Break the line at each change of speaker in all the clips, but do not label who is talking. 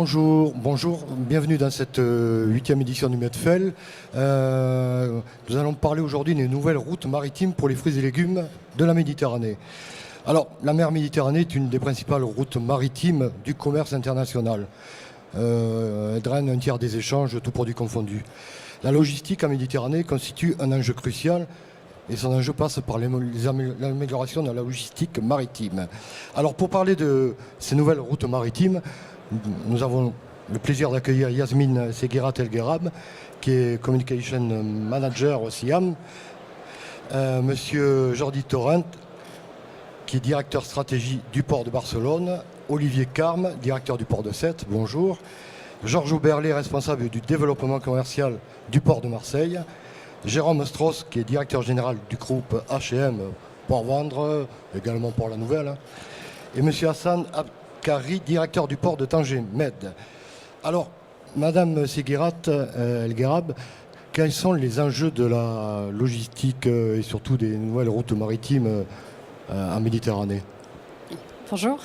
Bonjour, bienvenue dans cette 8e édition du Medfel. Nous allons parler aujourd'hui des nouvelles routes maritimes pour les fruits et légumes de la Méditerranée. Alors, la mer Méditerranée est une des principales routes maritimes du commerce international. Elle draine un tiers des échanges, tous produits confondus. La logistique en Méditerranée constitue un enjeu crucial et son enjeu passe par l'amélioration de la logistique maritime. Alors, pour parler de ces nouvelles routes maritimes, nous avons le plaisir d'accueillir Yasmine Seguirat El Guerab, qui est Communication Manager au SIAM, Monsieur Jordi Torrent, qui est directeur stratégie du port de Barcelone, Olivier Carme, directeur du port de Sète, bonjour, Georges Oberlé, responsable du développement commercial du port de Marseille, Jérôme Strauss, qui est directeur général du groupe H&M Port Vendre, également pour la Nouvelle, et Monsieur Hassan Abkari, directeur du port de Tanger Med. Alors, Madame Seguirat El Guerab, quels sont les enjeux de la logistique et surtout des nouvelles routes maritimes en Méditerranée?
Bonjour.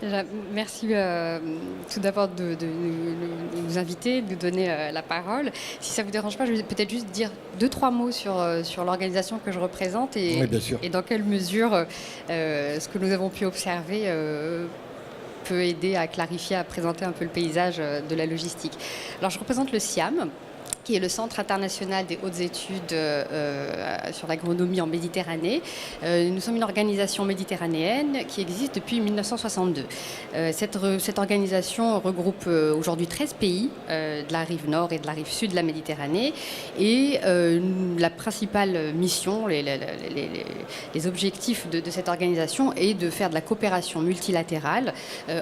Déjà, merci tout d'abord de nous inviter, de nous donner la parole. Si ça ne vous dérange pas, je vais peut-être juste dire 2-3 mots sur l'organisation que je représente et dans quelle mesure ce que nous avons pu observer peut aider à clarifier, à présenter un peu le paysage de la logistique. Alors, je représente le SIAM, qui est le Centre international des hautes études sur l'agronomie en Méditerranée. Nous sommes une organisation méditerranéenne qui existe depuis 1962. Cette organisation regroupe aujourd'hui 13 pays de la rive nord et de la rive sud de la Méditerranée. Et la principale mission, les objectifs de cette organisation est de faire de la coopération multilatérale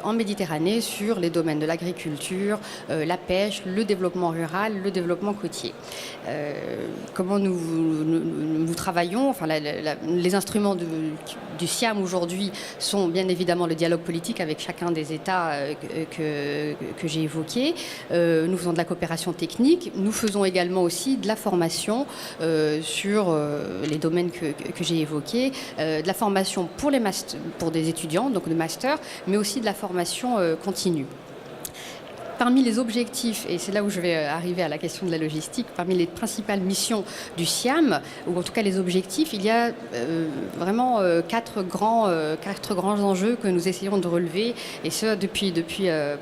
en Méditerranée sur les domaines de l'agriculture, la pêche, le développement rural, le développement côtier. Comment nous travaillons, enfin, les instruments du SIAM aujourd'hui sont bien évidemment le dialogue politique avec chacun des États que j'ai évoqués. Nous faisons de la coopération technique. Nous faisons également aussi de la formation sur les domaines que j'ai évoqués, de la formation pour des étudiants, donc de master, mais aussi de la formation continue. Parmi les objectifs, et c'est là où je vais arriver à la question de la logistique, parmi les principales missions du SIAM, ou en tout cas les objectifs, il y a vraiment quatre grands enjeux que nous essayons de relever, et ce depuis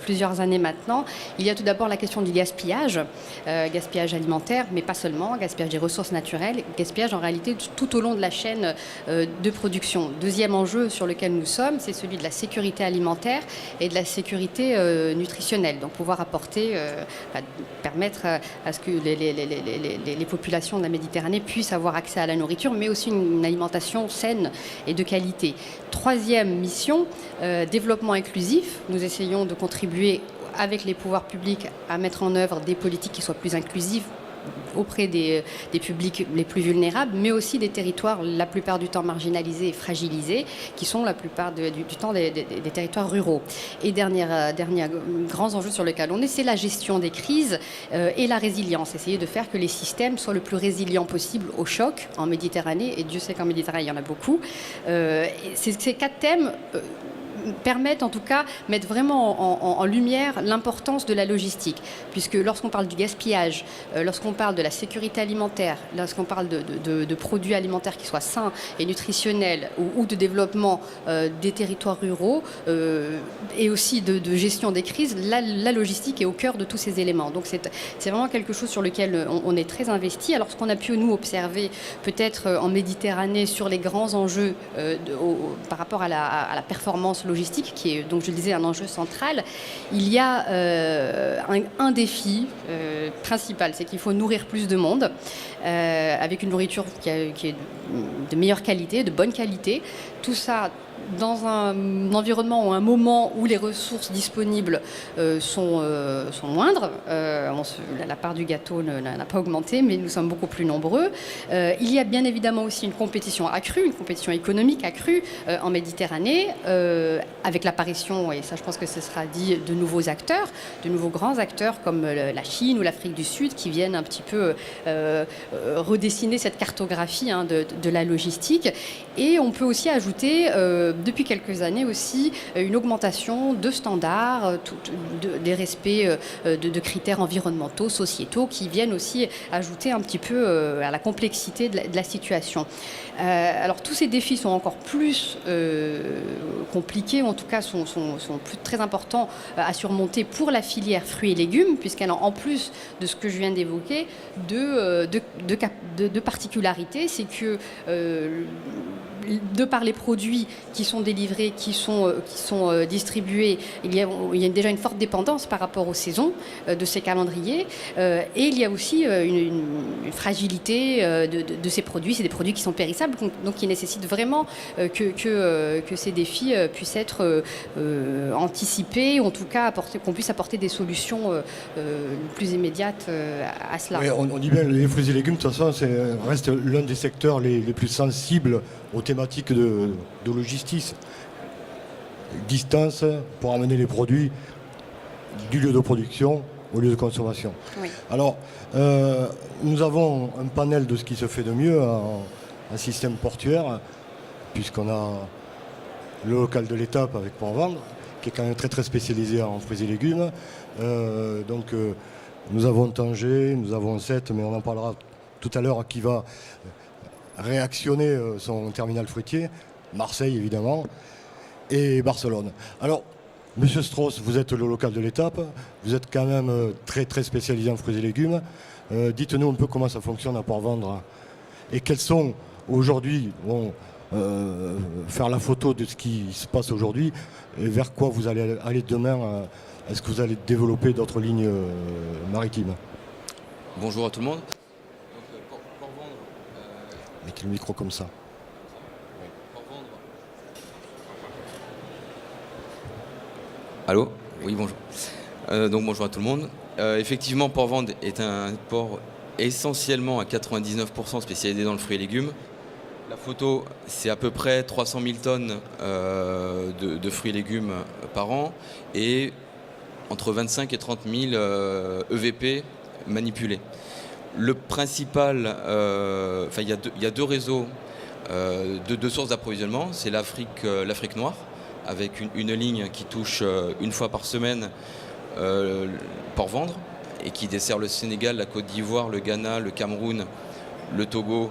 plusieurs années maintenant. Il y a tout d'abord la question du gaspillage alimentaire, mais pas seulement, gaspillage des ressources naturelles, gaspillage en réalité tout au long de la chaîne de production. Deuxième enjeu sur lequel nous sommes, c'est celui de la sécurité alimentaire et de la sécurité nutritionnelle. Donc pouvoir apporter, permettre à ce que les populations de la Méditerranée puissent avoir accès à la nourriture, mais aussi une alimentation saine et de qualité. Troisième mission, développement inclusif. Nous essayons de contribuer avec les pouvoirs publics à mettre en œuvre des politiques qui soient plus inclusives auprès des publics les plus vulnérables, mais aussi des territoires la plupart du temps marginalisés et fragilisés, qui sont la plupart du temps des territoires ruraux. Et dernier grand enjeu sur lequel on est, c'est la gestion des crises et la résilience. Essayer de faire que les systèmes soient le plus résilients possible au choc en Méditerranée, et Dieu sait qu'en Méditerranée, il y en a beaucoup. Ces 4 thèmes permettent en tout cas mettre vraiment en lumière l'importance de la logistique, puisque lorsqu'on parle du gaspillage, lorsqu'on parle de la sécurité alimentaire, lorsqu'on parle de produits alimentaires qui soient sains et nutritionnels ou de développement des territoires ruraux et aussi de gestion des crises, la logistique est au cœur de tous ces éléments. Donc c'est vraiment quelque chose sur lequel on est très investi. Alors ce qu'on a pu nous observer peut-être en Méditerranée sur les grands enjeux par rapport à la performance logistique, qui est, donc je le disais, un enjeu central, il y a un défi principal, c'est qu'il faut nourrir plus de monde avec une nourriture qui est de meilleure qualité, de bonne qualité. Tout ça dans un environnement ou un moment où les ressources disponibles sont moindres. La part du gâteau n'a pas augmenté, mais nous sommes beaucoup plus nombreux. Il y a bien évidemment aussi une compétition accrue, une compétition économique accrue en Méditerranée, avec l'apparition, et ça je pense que ce sera dit, de nouveaux acteurs, de nouveaux grands acteurs comme la Chine ou l'Afrique du Sud, qui viennent un petit peu redessiner cette cartographie de la logistique. Et on peut aussi ajouter depuis quelques années aussi une augmentation de standards, des respects de critères environnementaux, sociétaux, qui viennent aussi ajouter un petit peu à la complexité de la situation. Alors tous ces défis sont encore plus compliqués, ou en tout cas sont plus très importants à surmonter pour la filière fruits et légumes, puisqu'elle a, en plus de ce que je viens d'évoquer, de particularités. C'est que de par les produits qui sont délivrés, qui sont distribués, il y a déjà une forte dépendance par rapport aux saisons de ces calendriers. Et il y a aussi une fragilité de ces produits. C'est des produits qui sont périssables, donc qui nécessitent vraiment que ces défis puissent être anticipés, ou en tout cas qu'on puisse apporter des solutions plus immédiates à cela.
Oui, on dit bien les fruits et légumes, de toute façon, reste l'un des secteurs les plus sensibles aux thématiques de logistique. Distance pour amener les produits du lieu de production au lieu de consommation.
Oui.
Alors, nous avons un panel de ce qui se fait de mieux en système portuaire, puisqu'on a le local de l'étape avec Port-Vendre, qui est quand même très très spécialisé en fruits et légumes. Nous avons Tanger, nous avons Sète, mais on en parlera tout à l'heure, qui va réactionner son terminal fruitier, Marseille évidemment, et Barcelone. Alors, Monsieur Strauss, vous êtes le local de l'étape, vous êtes quand même très très spécialisé en fruits et légumes. Dites-nous un peu comment ça fonctionne à Port-Vendre et quels sont aujourd'hui, faire la photo de ce qui se passe aujourd'hui et vers quoi vous allez aller demain. Est-ce que vous allez développer d'autres lignes maritimes?
Bonjour à tout le monde.
Mettez le micro comme ça.
Allô? Oui, bonjour. Donc bonjour à tout le monde. Effectivement, Port-Vendre est un port essentiellement à 99% spécialisé dans le fruit et légumes. La photo, c'est à peu près 300 000 tonnes de fruits et légumes par an et entre 25 et 30 000 EVP manipulés. Le principal, il y a deux réseaux de sources d'approvisionnement. C'est l'Afrique noire, avec une ligne qui touche une fois par semaine Port-Vendre et qui dessert le Sénégal, la Côte d'Ivoire, le Ghana, le Cameroun, le Togo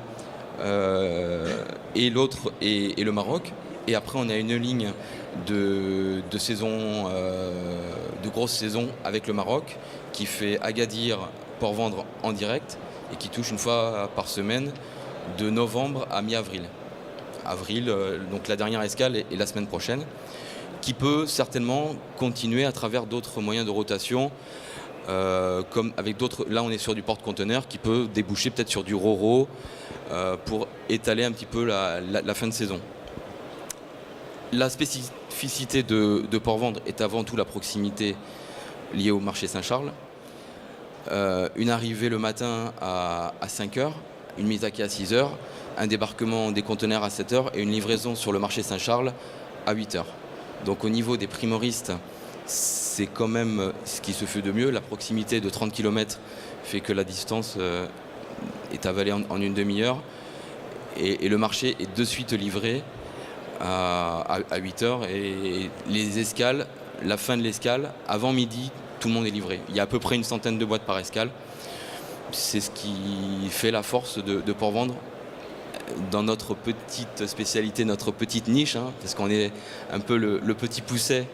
et l'autre et le Maroc. Et après, on a une ligne de saison, de grosse saison avec le Maroc qui fait Agadir, Port-Vendre en direct et qui touche une fois par semaine de novembre à mi-avril. Donc la dernière escale est la semaine prochaine, qui peut certainement continuer à travers d'autres moyens de rotation, comme avec d'autres. Là, on est sur du porte-conteneur qui peut déboucher peut-être sur du ro-ro pour étaler un petit peu la fin de saison. La spécificité de Port-Vendre est avant tout la proximité liée au marché Saint-Charles. Une arrivée le matin à 5h, une mise à quai à 6h, un débarquement des conteneurs à 7h et une livraison sur le marché Saint-Charles à 8h. Donc au niveau des primoristes, c'est quand même ce qui se fait de mieux. La proximité de 30 km fait que la distance est avalée en une demi-heure et le marché est de suite livré à 8h et les escales, la fin de l'escale, avant midi, tout le monde est livré. Il y a à peu près une centaine de boîtes par escale. C'est ce qui fait la force de Port-Vendre dans notre petite spécialité, notre petite niche, parce qu'on est un peu le petit pousset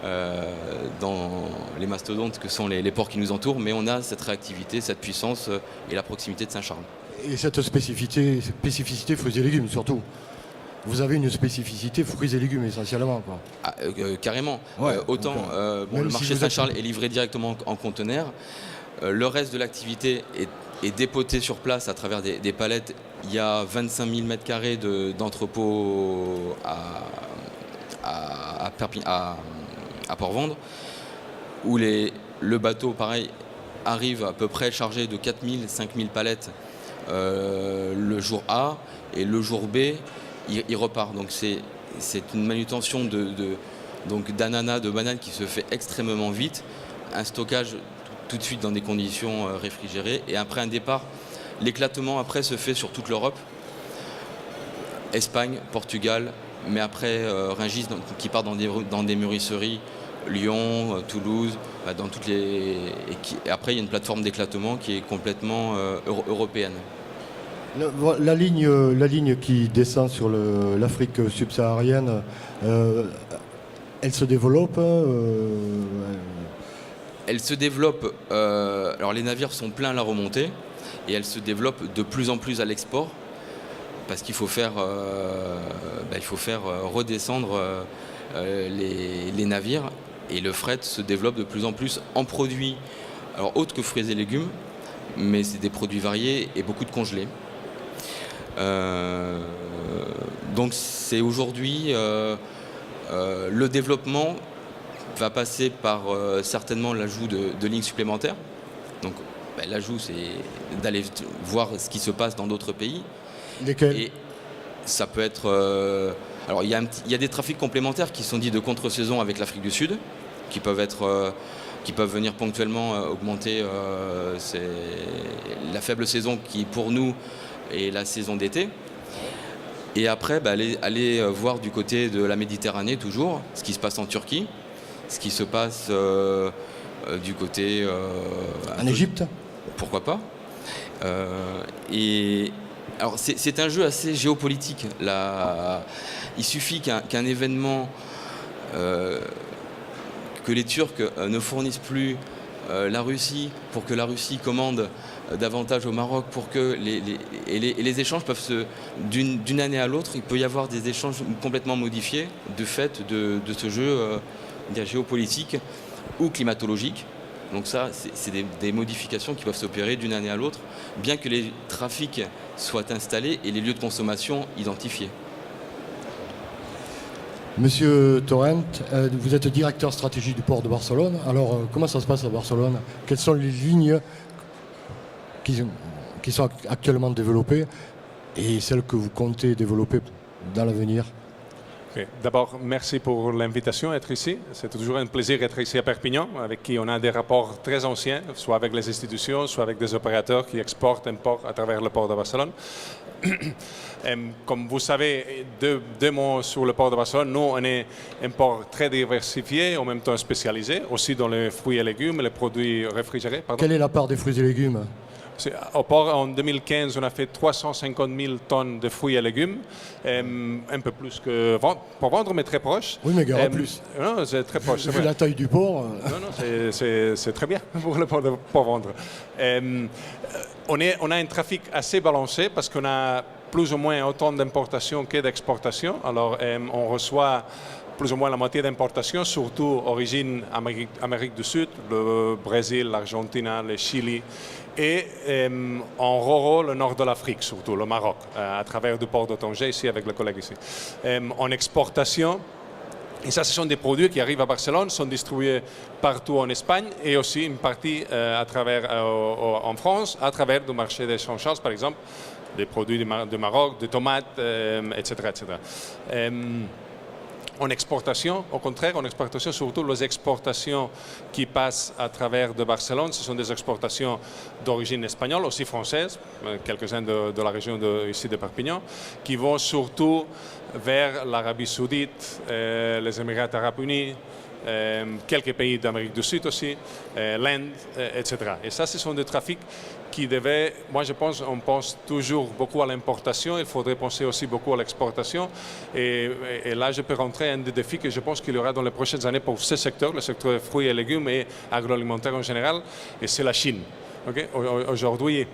dans les mastodontes que sont les ports qui nous entourent, mais on a cette réactivité, cette puissance et la proximité de Saint-Charles.
Et cette spécificité fruits et légumes surtout. Vous avez une spécificité fruits et légumes essentiellement, quoi.
Carrément.
Ouais,
autant
le
marché Saint-Charles est livré directement en conteneur. Le reste de l'activité est dépoté sur place à travers des palettes. Il y a 25 000 m² d'entrepôt à Port-Vendre, où le bateau, pareil, arrive à peu près chargé de 4 000, 5 000 palettes le jour A, et le jour B, il repart. Donc c'est une manutention d'ananas, de bananes qui se fait extrêmement vite, un stockage tout de suite dans des conditions réfrigérées, et après un départ, l'éclatement après se fait sur toute l'Europe, Espagne, Portugal, mais après Rungis qui part dans des mûrisseries, Lyon, Toulouse, dans toutes les... Et après, il y a une plateforme d'éclatement qui est complètement européenne.
La ligne qui descend sur l'Afrique subsaharienne, elle se développe
Elle se développe, alors les navires sont pleins à la remontée, et elle se développe de plus en plus à l'export, parce qu'il faut faire, redescendre les navires, et le fret se développe de plus en plus en produits, alors autres que fruits et légumes, mais c'est des produits variés et beaucoup de congelés. Donc c'est aujourd'hui le développement va passer par certainement l'ajout de lignes supplémentaires. Donc l'ajout, c'est d'aller voir ce qui se passe dans d'autres pays.
Lesquels?
Et ça peut être... alors il y a des trafics complémentaires qui sont dits de contre-saison avec l'Afrique du Sud, qui peuvent venir ponctuellement augmenter la faible saison qui pour nous est la saison d'été. Et après aller voir du côté de la Méditerranée toujours ce qui se passe en Turquie, ce qui se passe du côté...
en Égypte?
Pourquoi pas. Et alors c'est un jeu assez géopolitique. Là, il suffit qu'un événement, que les Turcs ne fournissent plus la Russie, pour que la Russie commande davantage au Maroc, pour que les échanges peuvent d'une année à l'autre, il peut y avoir des échanges complètement modifiés du fait de ce jeu géopolitique ou climatologique. Donc ça, c'est des modifications qui peuvent s'opérer d'une année à l'autre, bien que les trafics soient installés et les lieux de consommation identifiés.
Monsieur Torrent, vous êtes directeur stratégie du port de Barcelone. Alors, comment ça se passe à Barcelone? Quelles sont les lignes qui sont actuellement développées et celles que vous comptez développer dans l'avenir?
Okay. D'abord, merci pour l'invitation à être ici. C'est toujours un plaisir d'être ici à Perpignan, avec qui on a des rapports très anciens, soit avec les institutions, soit avec des opérateurs qui exportent, importent à travers le port de Barcelone. Comme vous savez, deux mots sur le port de Barcelone. Nous, on est un port très diversifié, en même temps spécialisé, aussi dans les fruits et légumes, les produits réfrigérés. Pardon.
Quelle est la part des fruits et légumes?
Au port, en 2015, on a fait 350 000 tonnes de fruits et légumes, un peu plus que pour vendre, mais très proche.
Oui, mais gare plus.
Non, c'est très proche.
Vu la taille du port.
Non, c'est très bien pour le port pour vendre. On a un trafic assez balancé parce qu'on a plus ou moins autant d'importations que d'exportations. Alors, on reçoit plus ou moins la moitié d'importations, surtout origine Amérique du Sud, le Brésil, l'Argentine, le Chili, et en Roro, le nord de l'Afrique, surtout le Maroc, à travers du port de Tanger, ici avec le collègue ici. En exportation, et ça, ce sont des produits qui arrivent à Barcelone, sont distribués partout en Espagne et aussi une partie en France, à travers le marché des Saint-Charles, par exemple, des produits du Maroc, des tomates, etc. etc. En exportation, au contraire, en exportation, surtout les exportations qui passent à travers de Barcelone, ce sont des exportations d'origine espagnole, aussi française, quelques-uns de la région ici de Perpignan, qui vont surtout vers l'Arabie Saoudite, les Émirats Arabes Unis, quelques pays d'Amérique du Sud aussi, l'Inde, etc. Et ça, ce sont des trafics qui devaient, moi je pense, on pense toujours beaucoup à l'importation, il faudrait penser aussi beaucoup à l'exportation. Et là, je peux rentrer un des défis que je pense qu'il y aura dans les prochaines années pour ce secteur, le secteur des fruits et légumes et agroalimentaire en général, et c'est la Chine. Okay? Aujourd'hui,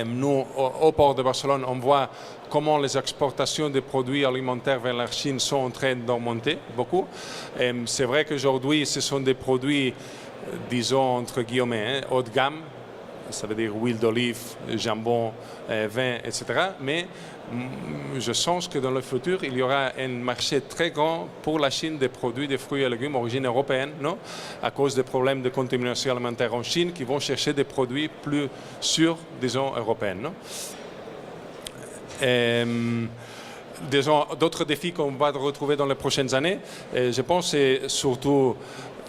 nous, au port de Barcelone, on voit comment les exportations de produits alimentaires vers la Chine sont en train d'augmenter beaucoup. C'est vrai qu'aujourd'hui, ce sont des produits, disons, entre guillemets, haut de gamme. Ça veut dire huile d'olive, jambon, vin, etc. Mais je sens que dans le futur, il y aura un marché très grand pour la Chine des produits de fruits et légumes d'origine européenne, non? À cause des problèmes de contamination alimentaire en Chine, qui vont chercher des produits plus sûrs, disons, européens. Non? D'autres défis qu'on va retrouver dans les prochaines années, je pense, c'est surtout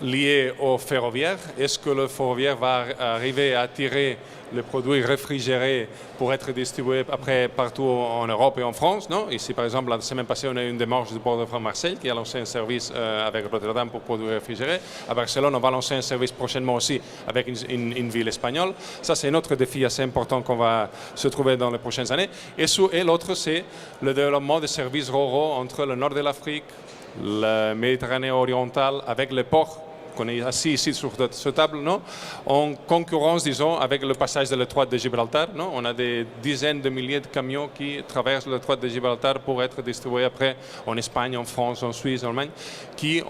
lié au ferroviaire. Est-ce que le ferroviaire va arriver à attirer les produits réfrigérés pour être distribués après partout en Europe et en France? Non. Ici, par exemple, la semaine passée, on a eu une démarche du port de France-Marseille qui a lancé un service avec Rotterdam pour produits réfrigérés. À Barcelone, on va lancer un service prochainement aussi avec une ville espagnole. Ça, c'est un autre défi assez important qu'on va se trouver dans les prochaines années. Et l'autre, c'est le développement des services ruraux entre le nord de l'Afrique, la Méditerranée orientale, avec les ports qu'on est assis ici sur cette table, non, en concurrence, disons, avec le passage de l'étroit de Gibraltar. Non, on a des dizaines de milliers de camions qui traversent l'étroit de Gibraltar pour être distribués après en Espagne, en France, en Suisse, en Allemagne, qui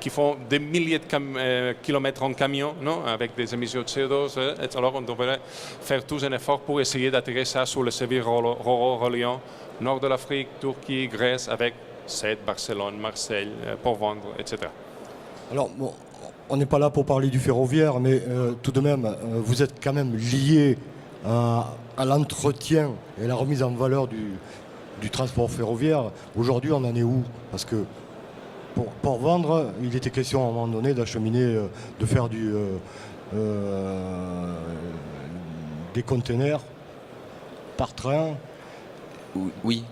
font des milliers de kilomètres en camion, non, avec des émissions de CO2. Alors, on devrait faire tous un effort pour essayer d'attirer ça sur le service ruraux reliant nord de l'Afrique, Turquie, Grèce, avec Sète, Barcelone, Marseille, Port-Vendre, etc.
Alors, bon, on n'est pas là pour parler du ferroviaire, mais tout de même, vous êtes quand même lié à l'entretien et la remise en valeur du transport ferroviaire. Aujourd'hui, on en est où? Parce que pour vendre, il était question à un moment donné d'acheminer, de faire des containers par train.
Oui.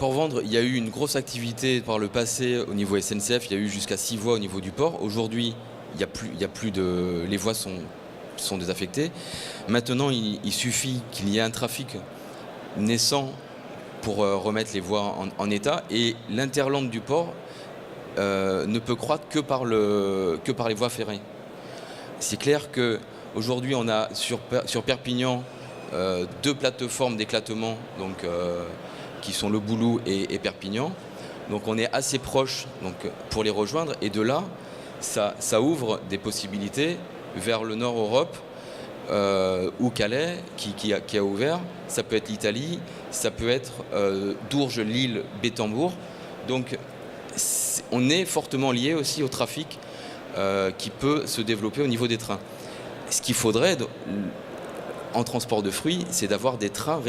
Pour vendre, il y a eu une grosse activité par le passé au niveau SNCF. Il y a eu jusqu'à 6 voies au niveau du port. Aujourd'hui, il y a plus de... Les voies sont désaffectées. Maintenant, il suffit qu'il y ait un trafic naissant pour remettre les voies en état. Et l'interland du port ne peut croître que par les voies ferrées. C'est clair qu'aujourd'hui, on a sur Perpignan 2 plateformes d'éclatement qui sont le Boulou et Perpignan. Donc on est assez proche pour les rejoindre. Et de là, ça ouvre des possibilités vers le nord Europe ou Calais qui a ouvert. Ça peut être l'Italie, ça peut être Dourges, Lille, Bétambourg. Donc on est fortement lié aussi au trafic qui peut se développer au niveau des trains. Ce qu'il faudrait en transport de fruits, c'est d'avoir des trains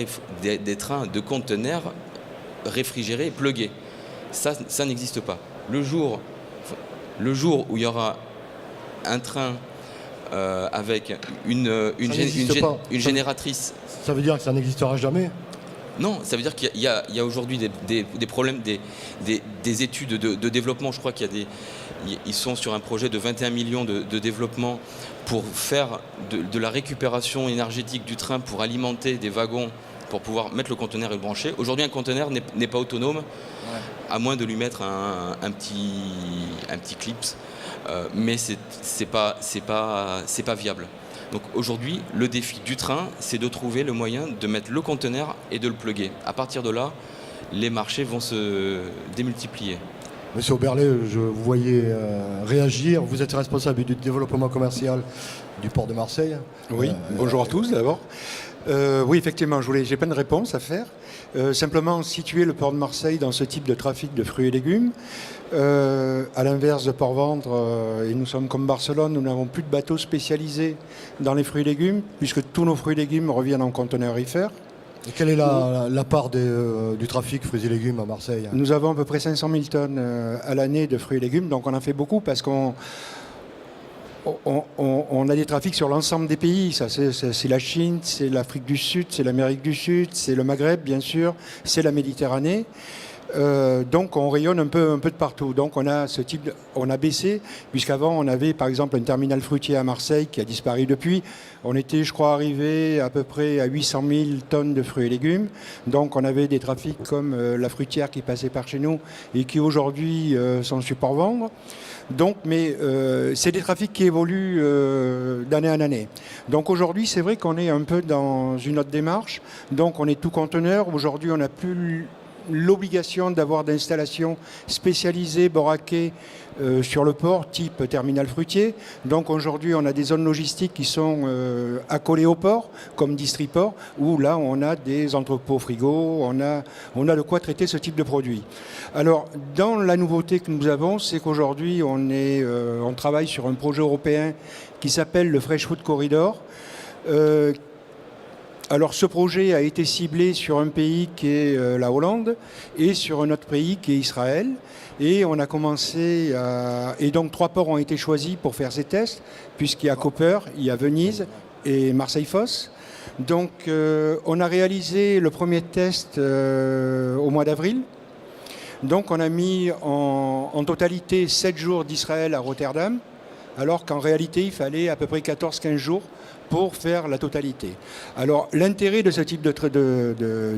de conteneurs réfrigérés et plugués. Ça n'existe pas. Le jour où il y aura un train avec une génératrice...
Ça veut dire que ça n'existera jamais?
Non, ça veut dire qu'il y a aujourd'hui des problèmes, des études de développement. Je crois ils sont sur un projet de 21 millions de développement pour faire de la récupération énergétique du train pour alimenter des wagons, pour pouvoir mettre le conteneur et le brancher. Aujourd'hui, un conteneur n'est pas autonome, à moins de lui mettre un petit clip, mais c'est pas viable. Donc aujourd'hui, le défi du train, c'est de trouver le moyen de mettre le conteneur et de le plugger. À partir de là, les marchés vont se démultiplier.
Monsieur Oberlé, je vous voyais réagir. Vous êtes responsable du développement commercial du port de Marseille.
Oui, bonjour à tous d'abord. Oui, effectivement, j'ai plein de réponses à faire. Simplement situer le port de Marseille dans ce type de trafic de fruits et légumes. À l'inverse de Port-Vendre, et nous sommes comme Barcelone, nous n'avons plus de bateaux spécialisés dans les fruits et légumes, puisque tous nos fruits et légumes reviennent en conteneurs reefer.
Et quelle est la part du trafic fruits et légumes à Marseille?
Nous avons à peu près 500 000 tonnes à l'année de fruits et légumes, donc on en fait beaucoup parce qu'on a des trafics sur l'ensemble des pays. Ça, c'est la Chine, c'est l'Afrique du Sud, c'est l'Amérique du Sud, c'est le Maghreb, bien sûr, c'est la Méditerranée. Donc on rayonne un peu de partout. Donc on a baissé, puisqu'avant on avait par exemple un terminal fruitier à Marseille qui a disparu depuis. On était, je crois, arrivé à peu près à 800 000 tonnes de fruits et légumes. Donc on avait des trafics comme la fruitière qui passait par chez nous et qui aujourd'hui sont sur Port-Vendre. Donc, mais c'est des trafics qui évoluent d'année en année. Donc aujourd'hui, c'est vrai qu'on est un peu dans une autre démarche. Donc on est tout conteneur. Aujourd'hui, on n'a plus l'obligation d'avoir d'installations spécialisées, boraquées sur le port, type terminal fruitier. Donc aujourd'hui, on a des zones logistiques qui sont accolées au port, comme Distriport, où là, on a des entrepôts frigo, on a de quoi traiter ce type de produit. Alors, dans la nouveauté que nous avons, c'est qu'aujourd'hui, on travaille sur un projet européen qui s'appelle le Fresh Food Corridor, Alors ce projet a été ciblé sur un pays qui est la Hollande et sur un autre pays qui est Israël. Et on a commencé à... Et donc 3 ports ont été choisis pour faire ces tests, puisqu'il y a Koper, il y a Venise et Marseille-Fos. Donc on a réalisé le premier test au mois d'avril. Donc on a mis en totalité 7 jours d'Israël à Rotterdam, alors qu'en réalité il fallait à peu près 14-15 jours pour faire la totalité. Alors l'intérêt de ce type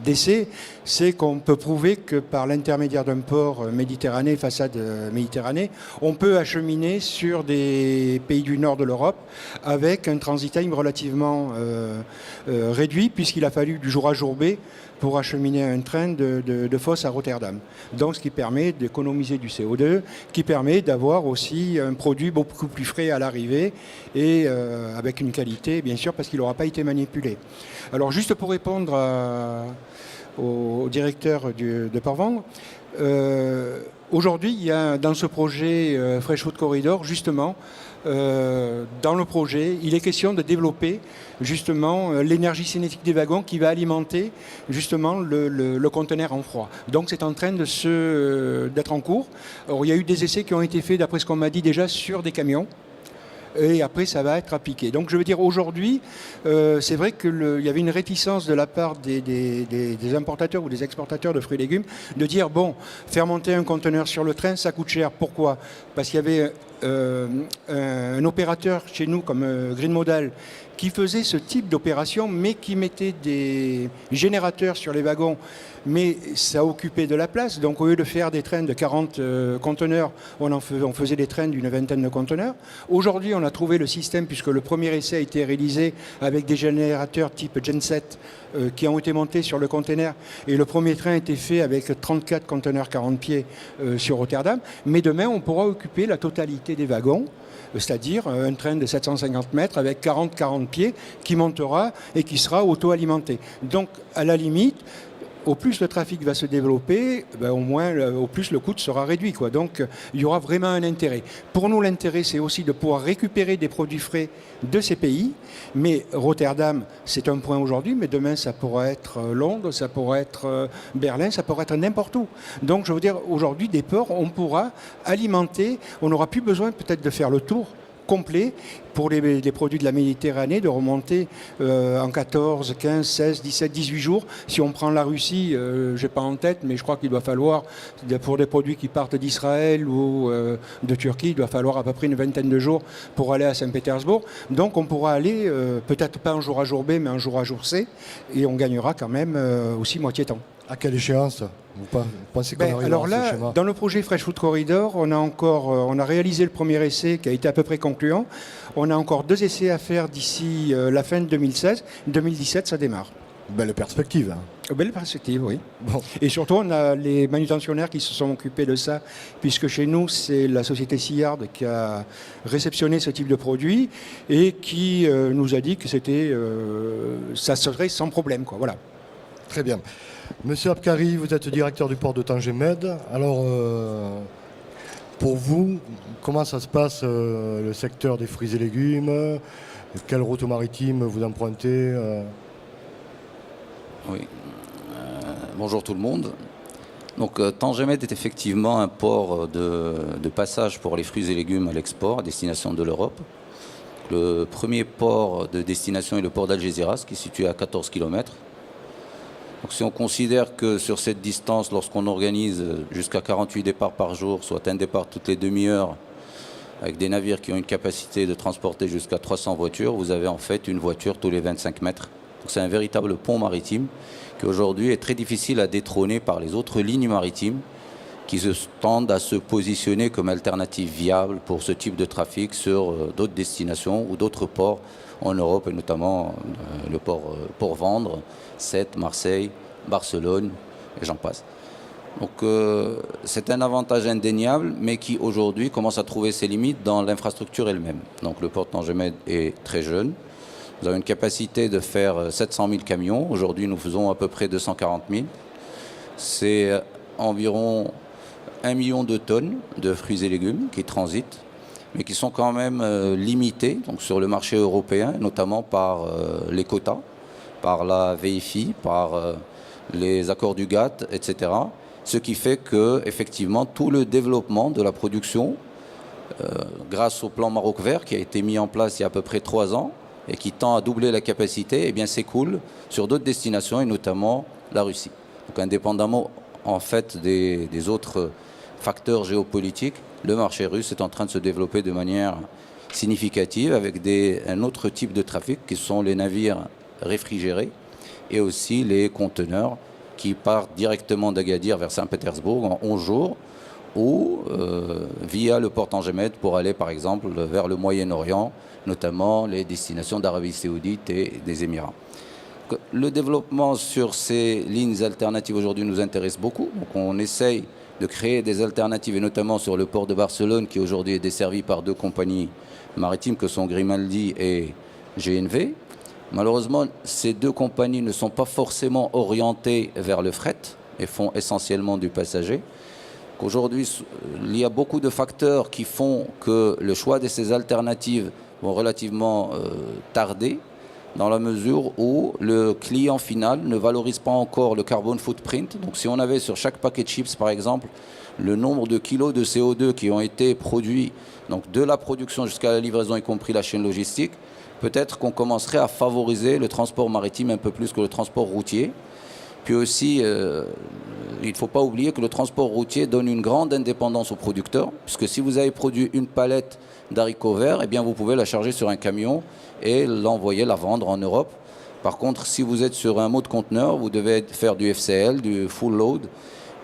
d'essai, c'est qu'on peut prouver que par l'intermédiaire d'un port Méditerranée, façade Méditerranée, on peut acheminer sur des pays du nord de l'Europe avec un transit time relativement réduit, puisqu'il a fallu du jour A jour B pour acheminer un train de Fos à Rotterdam. Donc ce qui permet d'économiser du CO2, qui permet d'avoir aussi un produit beaucoup plus frais à l'arrivée et avec une qualité, bien sûr, parce qu'il n'aura pas été manipulé. Alors juste pour répondre au directeur de Port-Vendre, aujourd'hui, il y a dans ce projet Fresh Food Corridor, justement, dans le projet, il est question de développer justement l'énergie cinétique des wagons qui va alimenter justement le conteneur en froid. Donc c'est en train d'être en cours. Alors, il y a eu des essais qui ont été faits, d'après ce qu'on m'a dit déjà, sur des camions. Et après, ça va être appliqué. Donc, je veux dire, aujourd'hui, c'est vrai qu'il y avait une réticence de la part des importateurs ou des exportateurs de fruits et légumes de dire, bon, faire monter un conteneur sur le train, ça coûte cher. Pourquoi? Parce qu'il y avait un opérateur chez nous, comme Green Modal, qui faisait ce type d'opération, mais qui mettait des générateurs sur les wagons, mais ça occupait de la place. Donc au lieu de faire des trains de 40 conteneurs, on faisait des trains d'une vingtaine de conteneurs. Aujourd'hui, on a trouvé le système, puisque le premier essai a été réalisé avec des générateurs type Genset qui ont été montés sur le conteneur. Et le premier train a été fait avec 34 conteneurs 40 pieds sur Rotterdam. Mais demain, on pourra occuper la totalité des wagons, c'est-à-dire un train de 750 mètres avec 40 pieds qui montera et qui sera auto-alimenté. Donc, à la limite, au plus le trafic va se développer, au plus le coût sera réduit, quoi. Donc, il y aura vraiment un intérêt. Pour nous, l'intérêt, c'est aussi de pouvoir récupérer des produits frais de ces pays. Mais Rotterdam, c'est un point aujourd'hui, mais demain, ça pourra être Londres, ça pourra être Berlin, ça pourra être n'importe où. Donc, je veux dire, aujourd'hui, des ports, on pourra alimenter, on n'aura plus besoin peut-être de faire le tour complet pour les produits de la Méditerranée, de remonter en 14, 15, 16, 17, 18 jours. Si on prend la Russie, je n'ai pas en tête, mais je crois qu'il doit falloir, pour des produits qui partent d'Israël ou de Turquie, il doit falloir à peu près une vingtaine de jours pour aller à Saint-Pétersbourg. Donc on pourra aller, peut-être pas un jour à jour B, mais un jour à jour C, et on gagnera quand même aussi moitié temps.
À quelle échéance vous pensez qu'on arrive
alors
à
là,
ce schéma?
dans le projet Fresh Food Corridor, on a réalisé le premier essai qui a été à peu près concluant. On a encore 2 essais à faire d'ici la fin de 2016. 2017, ça démarre.
Belle perspective. Hein.
Belle perspective, oui.
Bon.
Et surtout, on a les manutentionnaires qui se sont occupés de ça, puisque chez nous, c'est la société Sillard qui a réceptionné ce type de produit et qui nous a dit que ça serait sans problème, quoi. Voilà.
Très bien. Monsieur Abkari, vous êtes directeur du port de Tanger-Med. Alors, pour vous, comment ça se passe le secteur des fruits et légumes? Quelle route maritime vous empruntez
Oui. Bonjour tout le monde. Donc Tanger-Med est effectivement un port de passage pour les fruits et légumes à l'export, à destination de l'Europe. Le premier port de destination est le port d'Algeciras, qui est situé à 14 km. Donc si on considère que sur cette distance, lorsqu'on organise jusqu'à 48 départs par jour, soit un départ toutes les demi-heures, avec des navires qui ont une capacité de transporter jusqu'à 300 voitures, vous avez en fait une voiture tous les 25 mètres. Donc c'est un véritable pont maritime qui aujourd'hui est très difficile à détrôner par les autres lignes maritimes qui tendent à se positionner comme alternative viable pour ce type de trafic sur d'autres destinations ou d'autres ports en Europe, et notamment le port Vendre, Sète, Marseille, Barcelone, et j'en passe. Donc c'est un avantage indéniable, mais qui aujourd'hui commence à trouver ses limites dans l'infrastructure elle-même. Donc le port de Tanger-Med est très jeune. Nous avons une capacité de faire 700 000 camions. Aujourd'hui, nous faisons à peu près 240 000. C'est environ 1 million de tonnes de fruits et légumes qui transitent, mais qui sont quand même limités donc sur le marché européen, notamment par les quotas. par la VIFI, par les accords du GATT, etc. Ce qui fait que, effectivement, tout le développement de la production, grâce au plan Maroc Vert qui a été mis en place il y a à peu près 3 ans et qui tend à doubler la capacité, eh bien, s'écoule sur d'autres destinations et notamment la Russie. Donc, indépendamment en fait des autres facteurs géopolitiques, le marché russe est en train de se développer de manière significative avec un autre type de trafic qui sont les navires réfrigérés et aussi les conteneurs qui partent directement d'Agadir vers Saint-Pétersbourg en 11 jours ou via le port Tangemed pour aller par exemple vers le Moyen-Orient, notamment les destinations d'Arabie Saoudite et des Émirats. Le développement sur ces lignes alternatives aujourd'hui nous intéresse beaucoup. Donc on essaye de créer des alternatives et notamment sur le port de Barcelone qui aujourd'hui est desservi par 2 compagnies maritimes que sont Grimaldi et GNV. Malheureusement, ces 2 compagnies ne sont pas forcément orientées vers le fret et font essentiellement du passager. Aujourd'hui, il y a beaucoup de facteurs qui font que le choix de ces alternatives vont relativement tarder dans la mesure où le client final ne valorise pas encore le carbon footprint. Donc si on avait sur chaque paquet de chips, par exemple, le nombre de kilos de CO2 qui ont été produits, donc de la production jusqu'à la livraison, y compris la chaîne logistique, peut-être qu'on commencerait à favoriser le transport maritime un peu plus que le transport routier. Puis aussi, il ne faut pas oublier que le transport routier donne une grande indépendance aux producteurs, puisque si vous avez produit une palette d'haricots verts, eh bien vous pouvez la charger sur un camion et l'envoyer, la vendre en Europe. Par contre, si vous êtes sur un mode conteneur, vous devez faire du FCL, du full load,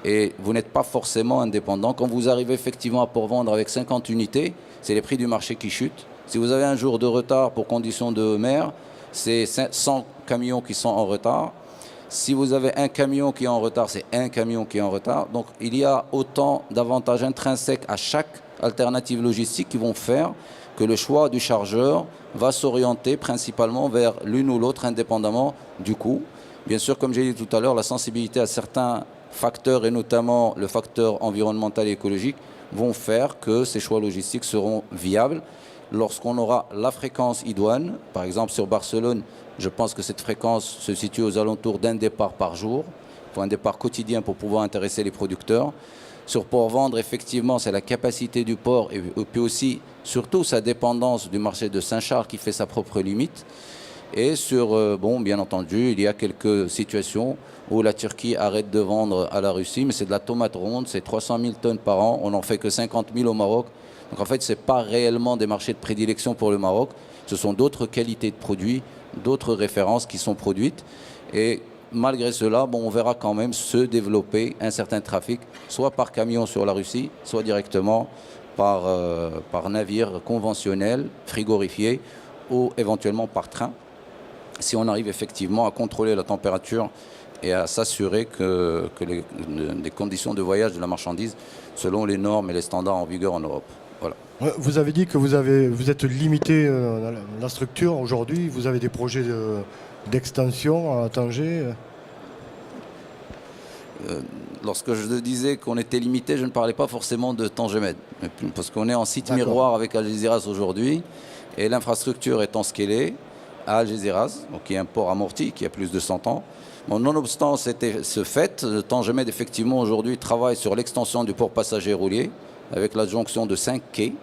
et vous n'êtes pas forcément indépendant. Quand vous arrivez effectivement à Port-Vendre avec 50 unités, c'est les prix du marché qui chutent. Si vous avez un jour de retard pour conditions de mer, c'est 100 camions qui sont en retard. Si vous avez un camion qui est en retard, c'est un camion qui est en retard. Donc il y a autant d'avantages intrinsèques à chaque alternative logistique qui vont faire que le choix du chargeur va s'orienter principalement vers l'une ou l'autre indépendamment du coût. Bien sûr, comme j'ai dit tout à l'heure, la sensibilité à certains facteurs et notamment le facteur environnemental et écologique vont faire que ces choix logistiques seront viables. Lorsqu'on aura la fréquence idoine, par exemple sur Barcelone, je pense que cette fréquence se situe aux alentours d'un départ par jour, pour un départ quotidien pour pouvoir intéresser les producteurs. Sur Port-Vendre, effectivement, c'est la capacité du port et puis aussi, surtout, sa dépendance du marché de Saint-Charles qui fait sa propre limite. Et sur, bien entendu, il y a quelques situations où la Turquie arrête de vendre à la Russie, mais c'est de la tomate ronde, c'est 300 000 tonnes par an, on n'en fait que 50 000 au Maroc. Donc en fait, ce n'est pas réellement des marchés de prédilection pour le Maroc, ce sont d'autres qualités de produits, d'autres références qui sont produites. Et malgré cela, on verra quand même se développer un certain trafic, soit par camion sur la Russie, soit directement par navire conventionnel, frigorifié, ou éventuellement par train, si on arrive effectivement à contrôler la température et à s'assurer que les conditions de voyage de la marchandise selon les normes et les standards en vigueur en Europe. Voilà.
Vous avez dit que vous êtes limité dans la structure aujourd'hui. Vous avez des projets d'extension à Tanger.
Lorsque je disais qu'on était limité, je ne parlais pas forcément de Tangemed, parce qu'on est en site miroir avec Algeciras aujourd'hui, et l'infrastructure étant ce qu'elle est, à Algeciras, donc qui est un port amorti, qui a plus de 100 ans. Bon, nonobstant ce fait, Tangemed effectivement aujourd'hui travaille sur l'extension du port passager roulier, avec l'adjonction de 5 quais,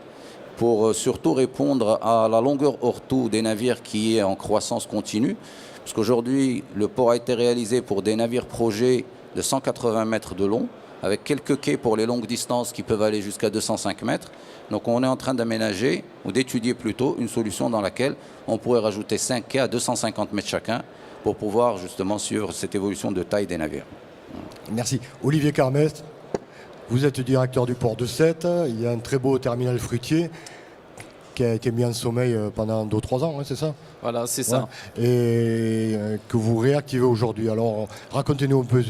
pour surtout répondre à la longueur hors-tout des navires qui est en croissance continue, parce qu'aujourd'hui le port a été réalisé pour des navires projets de 180 mètres de long, avec quelques quais pour les longues distances qui peuvent aller jusqu'à 205 mètres. Donc on est en train d'aménager, ou d'étudier plutôt, une solution dans laquelle on pourrait rajouter 5 quais à 250 mètres chacun pour pouvoir justement suivre cette évolution de taille des navires.
Merci. Olivier Carmest, vous êtes directeur du port de Sète. Il y a un très beau terminal fruitier qui a été mis en sommeil pendant 2 ou 3 ans, hein, c'est ça?
Voilà, c'est ça.
Et que vous réactivez aujourd'hui. Alors racontez-nous un peu.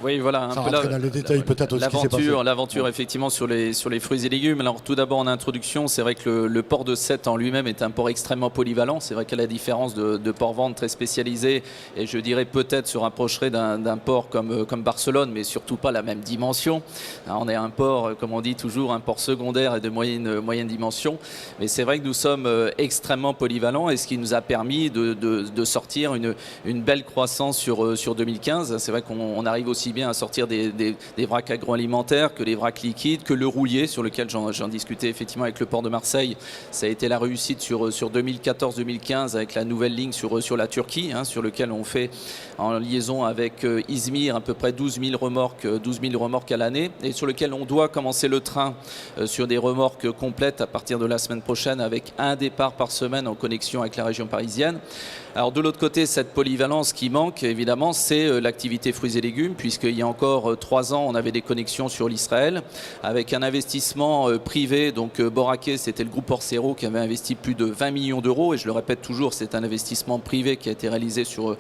Oui, voilà.
Sans rentrer dans les détails peut-être de ce qui s'est passé.
L'aventure effectivement sur les fruits et légumes. Alors tout d'abord en introduction, c'est vrai que le port de Sète en lui-même est un port extrêmement polyvalent. C'est vrai qu'à la différence de ports-ventes très spécialisés, et je dirais peut-être se rapprocherait d'un port comme Barcelone, mais surtout pas la même dimension. Alors, on est un port, comme on dit toujours, un port secondaire et de moyenne dimension. Mais c'est vrai que nous sommes extrêmement polyvalents, et ce qui nous a permis de sortir une belle croissance sur 2015. C'est vrai qu'on arrive aussi bien à sortir des vracs agroalimentaires que les vracs liquides, que le roulier, sur lequel j'en discutais effectivement avec le port de Marseille. Ça a été la réussite sur 2014-2015 avec la nouvelle ligne sur la Turquie, sur lequel on fait en liaison avec Izmir à peu près 12 000 remorques à l'année, et sur lequel on doit commencer le train sur des remorques complètes à partir de la semaine prochaine, avec un départ par semaine en connexion avec la région parisienne. Alors de l'autre côté, cette polyvalence qui manque, évidemment, c'est l'activité fruits et légumes, puisqu'il y a encore 3 ans, on avait des connexions sur l'Israël, avec un investissement privé. Donc Boracay, c'était le groupe Orsero qui avait investi plus de 20 millions d'euros, et je le répète toujours, c'est un investissement privé qui a été réalisé sur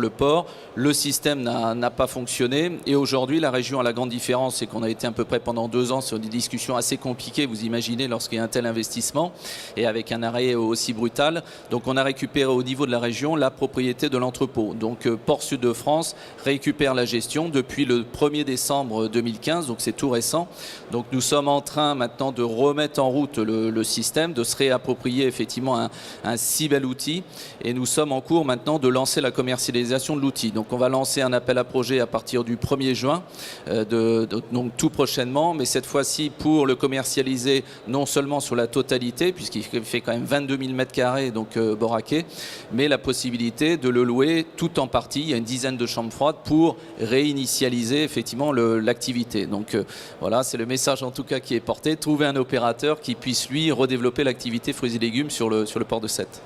le port. Le système n'a pas fonctionné, et aujourd'hui, la région a la grande différence, c'est qu'on a été à peu près pendant 2 ans sur des discussions assez compliquées, vous imaginez, lorsqu'il y a un tel investissement, et avec un arrêt aussi brutal. Donc on a récupéré au niveau de la région la propriété de l'entrepôt. Donc Port Sud de France récupère la gestion depuis le 1er décembre 2015, donc c'est tout récent. Donc nous sommes en train maintenant de remettre en route le système, de se réapproprier effectivement un si bel outil, et nous sommes en cours maintenant de lancer la commercialisation de l'outil. Donc on va lancer un appel à projet à partir du 1er juin, donc tout prochainement, mais cette fois-ci pour le commercialiser non seulement sur la totalité, puisqu'il fait quand même 22 000 m², donc Boracay, mais la possibilité de le louer tout en partie. Il y a une dizaine de chambres froides pour réinitialiser effectivement l'activité. Donc voilà, c'est le message en tout cas qui est porté. Trouver un opérateur qui puisse lui redévelopper l'activité fruits et légumes sur le port de Sète.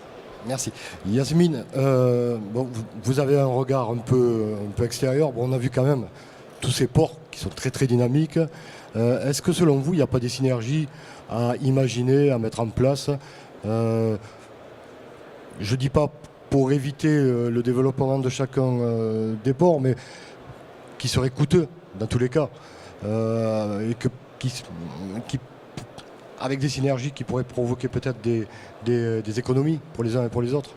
Merci. Yasmine, vous avez un regard un peu extérieur. Bon, on a vu quand même tous ces ports qui sont très très dynamiques. Est-ce que selon vous, il n'y a pas des synergies à imaginer, à mettre en place je ne dis pas pour éviter le développement de chacun des ports, mais qui serait coûteux dans tous les cas, et avec des synergies qui pourraient provoquer peut-être des économies pour les uns et pour les autres.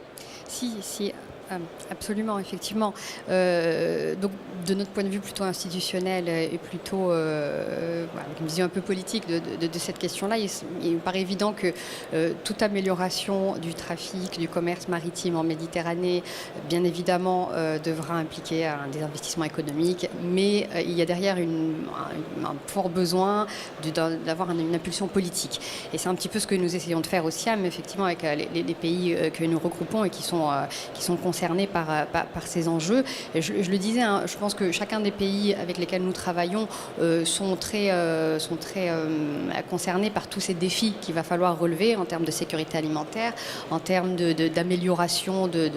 Si, absolument, effectivement. Donc, de notre point de vue plutôt institutionnel et plutôt avec une vision un peu politique de cette question-là, il me paraît évident que toute amélioration du trafic, du commerce maritime en Méditerranée, bien évidemment, devra impliquer des investissements économiques, mais il y a derrière un fort besoin d'avoir une impulsion politique. Et c'est un petit peu ce que nous essayons de faire au SIAM, effectivement, avec les pays que nous regroupons et qui sont concernés par ces enjeux. Et je le disais, je pense que chacun des pays avec lesquels nous travaillons sont très concernés par tous ces défis qu'il va falloir relever en termes de sécurité alimentaire, en termes d'amélioration de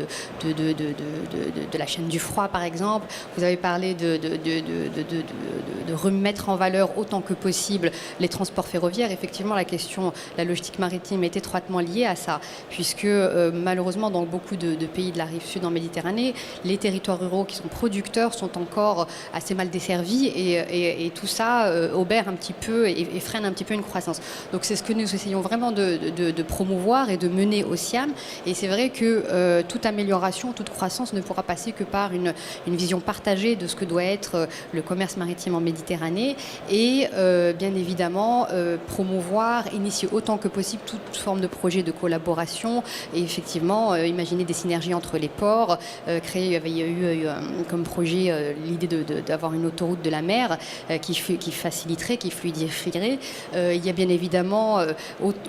la chaîne du froid, par exemple. Vous avez parlé de remettre en valeur autant que possible les transports ferroviaires. Effectivement, la logistique maritime est étroitement liée à ça, puisque malheureusement, dans beaucoup de pays de la rive sud en Méditerranée, les territoires ruraux qui sont producteurs sont encore assez mal desservis, et tout ça obère un petit peu et freine un petit peu une croissance. Donc c'est ce que nous essayons vraiment de promouvoir et de mener au SIAM. Et c'est vrai que toute amélioration, toute croissance ne pourra passer que par une vision partagée de ce que doit être le commerce maritime en Méditerranée, et bien évidemment promouvoir, initier autant que possible toute forme de projet de collaboration, et effectivement imaginer des synergies entre les ports, il y a eu comme projet l'idée d'avoir une autoroute de la mer qui faciliterait, qui fluidifierait. Il y a bien évidemment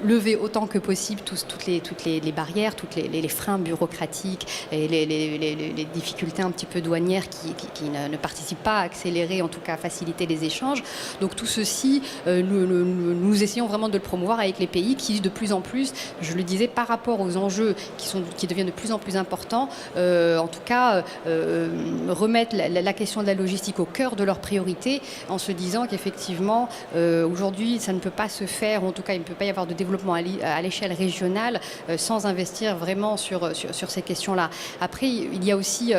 lever autant que possible toutes les barrières, tous les freins bureaucratiques et les difficultés un petit peu douanières qui ne participent pas à accélérer, en tout cas à faciliter les échanges. Donc tout ceci, nous essayons vraiment de le promouvoir avec les pays qui, de plus en plus, je le disais, par rapport aux enjeux qui deviennent de plus en plus importants, en tout cas, remettre la question de la logistique au cœur de leurs priorités en se disant qu'effectivement, aujourd'hui, ça ne peut pas se faire, ou en tout cas, il ne peut pas y avoir de développement à l'échelle régionale sans investir vraiment sur ces questions-là. Après, il y a aussi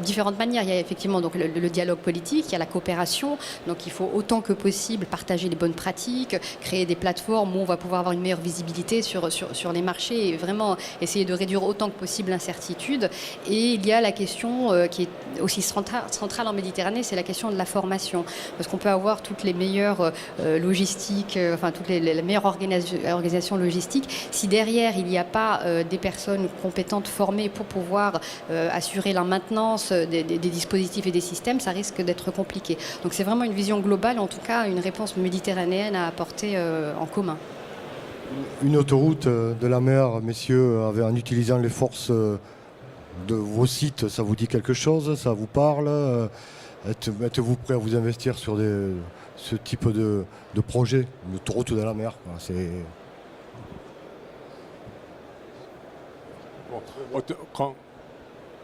différentes manières. Il y a effectivement donc, le dialogue politique, il y a la coopération. Donc, il faut autant que possible partager les bonnes pratiques, créer des plateformes où on va pouvoir avoir une meilleure visibilité sur les marchés et vraiment essayer de réduire autant que possible l'incertitude. Et il y a la question qui est aussi centrale en Méditerranée, c'est la question de la formation. Parce qu'on peut avoir toutes les meilleures logistiques, enfin toutes les meilleures organisations logistiques. Si derrière, il n'y a pas des personnes compétentes formées pour pouvoir assurer la maintenance des dispositifs et des systèmes, ça risque d'être compliqué. Donc c'est vraiment une vision globale, en tout cas une réponse méditerranéenne à apporter en commun.
Une autoroute de la mer, messieurs, en utilisant les forces de vos sites, ça vous dit quelque chose? Ça vous parle? Êtes-vous prêt à vous investir sur ce type de projet, une autoroute de la mer, quoi?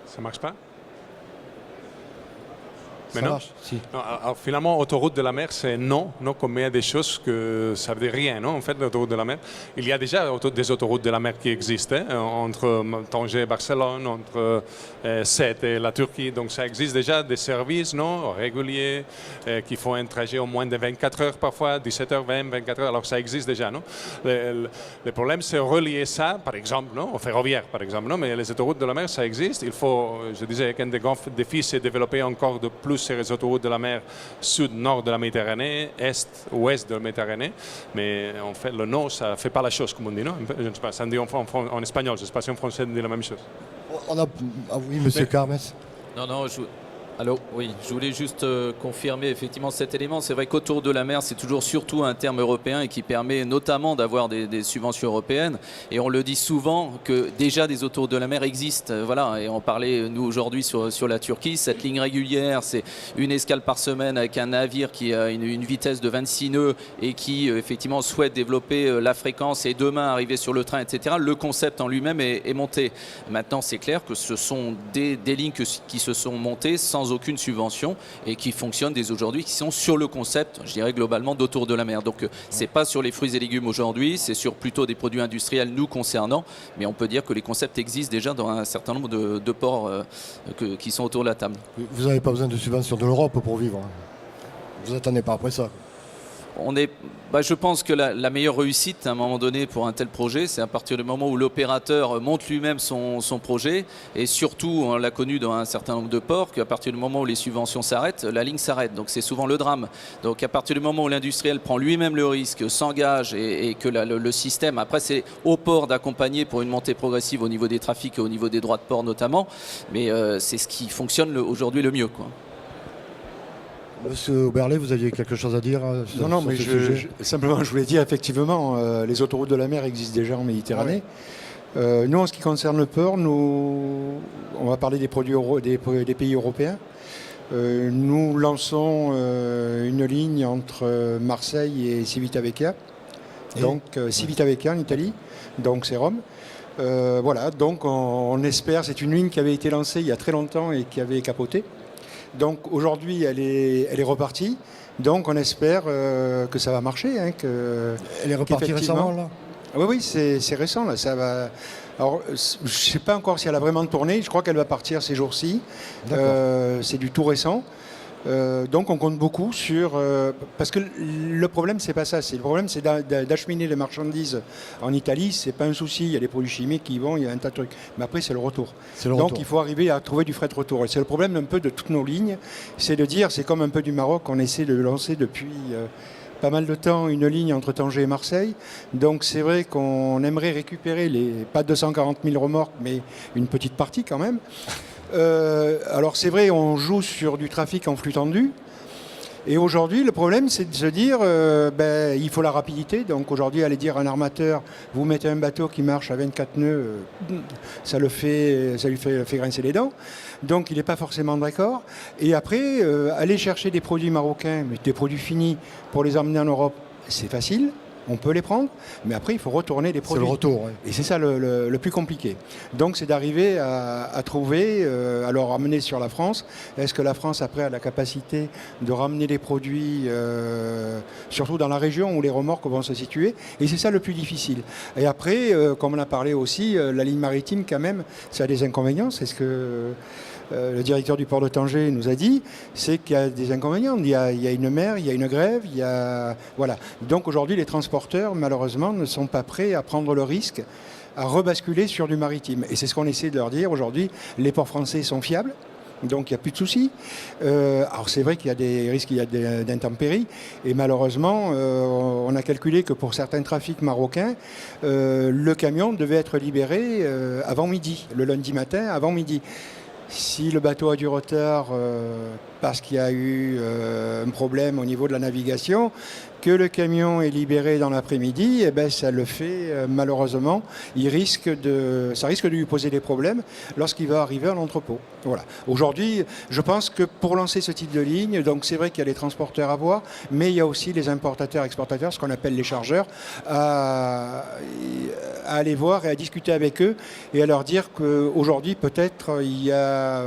Ça marche pas?
Ça marche, si.
Non, alors, finalement, autoroute de la mer, c'est non, comme il y a des choses que ça veut dire rien, non, en fait, l'autoroute de la mer. Il y a déjà des autoroutes de la mer qui existent, entre Tanger et Barcelone, entre Sète et la Turquie. Donc, ça existe déjà des services, non, réguliers, qui font un trajet au moins de 24 heures parfois, 17h20, 24 heures. Alors, ça existe déjà, non. Le problème, c'est relier ça, par exemple, non, au ferroviaire, par exemple, non, mais les autoroutes de la mer, ça existe. Il faut, je disais, qu'un des grands défis, c'est développer encore de plus sur les autoroutes de la mer sud-nord de la Méditerranée, est-ouest de la Méditerranée. Mais en fait, le non, ça ne fait pas la chose, comme on dit, non? Je ne sais pas, ça me dit en espagnol, je ne sais pas si en français on dit la même chose.
Ah oui, monsieur Carmes.
Non, allô, oui, je voulais juste confirmer effectivement cet élément. C'est vrai qu'autour de la mer, c'est toujours surtout un terme européen et qui permet notamment d'avoir des subventions européennes. Et on le dit souvent que déjà des autoroutes de la mer existent. Voilà, et on parlait, nous, aujourd'hui sur la Turquie. Cette ligne régulière, c'est une escale par semaine avec un navire qui a une vitesse de 26 nœuds et qui, effectivement, souhaite développer la fréquence et demain arriver sur le train, etc. Le concept en lui-même est monté. Maintenant, c'est clair que ce sont des lignes qui se sont montées sans aucune subvention et qui fonctionnent dès aujourd'hui, qui sont sur le concept, je dirais globalement, d'autour de la mer. Donc c'est pas sur les fruits et légumes aujourd'hui, c'est sur plutôt des produits industriels nous concernant, mais on peut dire que les concepts existent déjà dans un certain nombre de ports qui sont autour de la table.
Vous n'avez pas besoin de subventions de l'Europe pour vivre. Vous attendez pas après ça.
Je pense que la meilleure réussite à un moment donné pour un tel projet, c'est à partir du moment où l'opérateur monte lui-même son projet et surtout, on l'a connu dans un certain nombre de ports, qu'à partir du moment où les subventions s'arrêtent, la ligne s'arrête. Donc c'est souvent le drame. Donc à partir du moment où l'industriel prend lui-même le risque, s'engage et que le système, après c'est au port d'accompagner pour une montée progressive au niveau des trafics et au niveau des droits de port notamment, mais c'est ce qui fonctionne aujourd'hui le mieux, quoi.
Monsieur Oberlé, vous aviez quelque chose à dire
Non, mais simplement, je voulais dire, effectivement, les autoroutes de la mer existent déjà en Méditerranée. Ouais. Nous, en ce qui concerne le port, on va parler des produits des pays européens. Nous lançons une ligne entre Marseille et Civitavecchia. Donc, Civitavecchia en Italie, donc c'est Rome. Voilà, donc on espère, c'est une ligne qui avait été lancée il y a très longtemps et qui avait capoté. Donc aujourd'hui, elle est repartie. Donc on espère que ça va marcher.
Elle est repartie récemment, là?
Oui, c'est récent. Là, ça va. Alors, je ne sais pas encore si elle a vraiment tourné. Je crois qu'elle va partir ces jours-ci. C'est du tout récent. Donc on compte beaucoup sur... parce que le problème, c'est pas ça. Le problème, c'est d'acheminer les marchandises en Italie. C'est pas un souci. Il y a des produits chimiques qui y vont, il y a un tas de trucs. Mais après, c'est le retour. Donc il faut arriver à trouver du fret de retour. Et c'est le problème un peu de toutes nos lignes. C'est de dire, c'est comme un peu du Maroc. On essaie de lancer depuis... pas mal de temps, une ligne entre Tanger et Marseille. Donc c'est vrai qu'on aimerait récupérer pas 240 000 remorques, mais une petite partie quand même. Alors c'est vrai, on joue sur du trafic en flux tendu. Et aujourd'hui, le problème, c'est de se dire, il faut la rapidité. Donc aujourd'hui, aller dire à un armateur, vous mettez un bateau qui marche à 24 nœuds, ça lui fait grincer les dents. Donc il n'est pas forcément d'accord. Et après, aller chercher des produits marocains, mais des produits finis, pour les emmener en Europe, c'est facile. On peut les prendre, mais après, il faut retourner les
C'est
produits.
le retour. Ouais.
Et c'est ça le plus compliqué. Donc c'est d'arriver à trouver, à leur ramener sur la France. Est-ce que la France après a la capacité de ramener les produits, surtout dans la région où les remorques vont se situer? Et c'est ça le plus difficile. Et après, comme on a parlé aussi, la ligne maritime quand même, ça a des inconvénients. C'est ce que le directeur du port de Tanger nous a dit, c'est qu'il y a des inconvénients. Il y a une mer, il y a une grève, voilà. Donc aujourd'hui, les transporteurs, malheureusement, ne sont pas prêts à prendre le risque, à rebasculer sur du maritime. Et c'est ce qu'on essaie de leur dire aujourd'hui. Les ports français sont fiables. Donc il n'y a plus de soucis. Alors c'est vrai qu'il y a des risques, il y a d'intempéries. Et malheureusement, on a calculé que pour certains trafics marocains, le camion devait être libéré avant midi, le lundi matin avant midi. Si le bateau a du retard parce qu'il y a eu un problème au niveau de la navigation, que le camion est libéré dans l'après-midi, eh ben, ça le fait malheureusement. Ça risque de lui poser des problèmes lorsqu'il va arriver à l'entrepôt. Voilà. Aujourd'hui, je pense que pour lancer ce type de ligne, donc c'est vrai qu'il y a les transporteurs à voir, mais il y a aussi les importateurs, exportateurs, ce qu'on appelle les chargeurs, à aller voir et à discuter avec eux et à leur dire qu'aujourd'hui peut-être il y a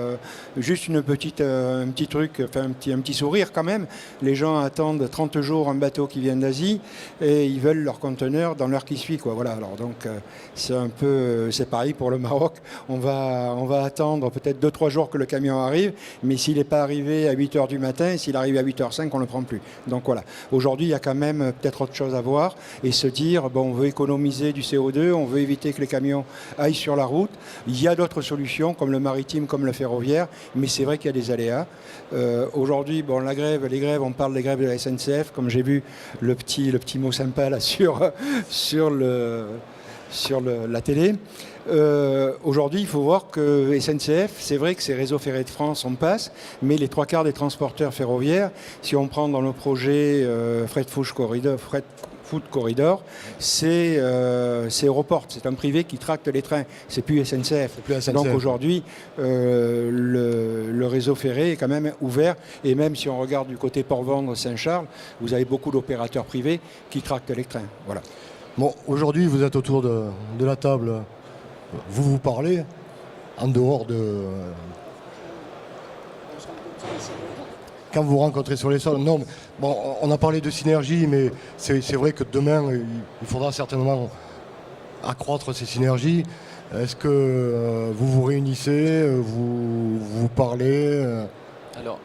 juste un petit truc, enfin un petit sourire quand même. Les gens attendent 30 jours un bateau qui vient d'Asie et ils veulent leur conteneur dans l'heure qui suit, quoi. Voilà. Alors donc c'est pareil pour le Maroc. On va attendre peut-être 2-3 jours que le camion arrive, mais s'il n'est pas arrivé à 8h du matin, s'il arrive à 8h05, on ne le prend plus. Donc voilà. Aujourd'hui, il y a quand même peut-être autre chose à voir et se dire, bon, on veut économiser du CO2, on veut éviter que les camions aillent sur la route. Il y a d'autres solutions comme le maritime, comme le ferroviaire, mais c'est vrai qu'il y a des aléas. Aujourd'hui, bon, les grèves, on parle des grèves de la SNCF, comme j'ai vu le petit mot sympa là sur la télé. Aujourd'hui, il faut voir que SNCF, c'est vrai que c'est Réseau Ferré de France, on passe, mais les 3/4 des transporteurs ferroviaires, si on prend dans le projet Freight Food Corridor, c'est Europort, c'est un privé qui tracte les trains, c'est plus SNCF. Donc aujourd'hui, le réseau ferré est quand même ouvert, et même si on regarde du côté Port-Vendre-Saint-Charles, vous avez beaucoup d'opérateurs privés qui tractent les trains. Voilà.
Bon, aujourd'hui, vous êtes autour de la table, vous parlez, en dehors de... Quand vous rencontrez sur les sols, non, bon, on a parlé de synergie, mais c'est vrai que demain, il faudra certainement accroître ces synergies. Est-ce que vous vous réunissez, vous parlez
Alors,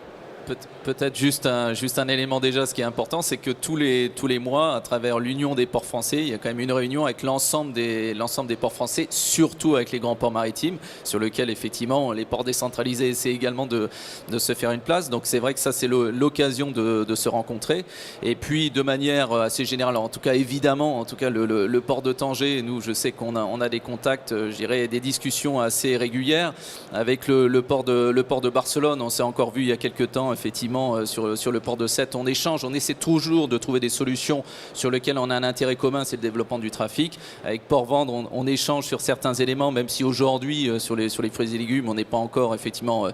peut-être juste un élément déjà, ce qui est important, c'est que tous les mois, à travers l'Union des ports français, il y a quand même une réunion avec l'ensemble des ports français, surtout avec les grands ports maritimes, sur lesquels effectivement les ports décentralisés essaient également de se faire une place. Donc c'est vrai que ça c'est l'occasion de se rencontrer. Et puis de manière assez générale, en tout cas évidemment, le port de Tanger, nous je sais qu'on a des contacts, je dirais des discussions assez régulières avec le port de Barcelone. On s'est encore vu il y a quelques temps effectivement sur le port de Sète. On échange, on essaie toujours de trouver des solutions sur lesquelles on a un intérêt commun, c'est le développement du trafic. Avec Port-Vendre, on échange sur certains éléments, même si aujourd'hui sur les fruits et légumes on n'est pas encore effectivement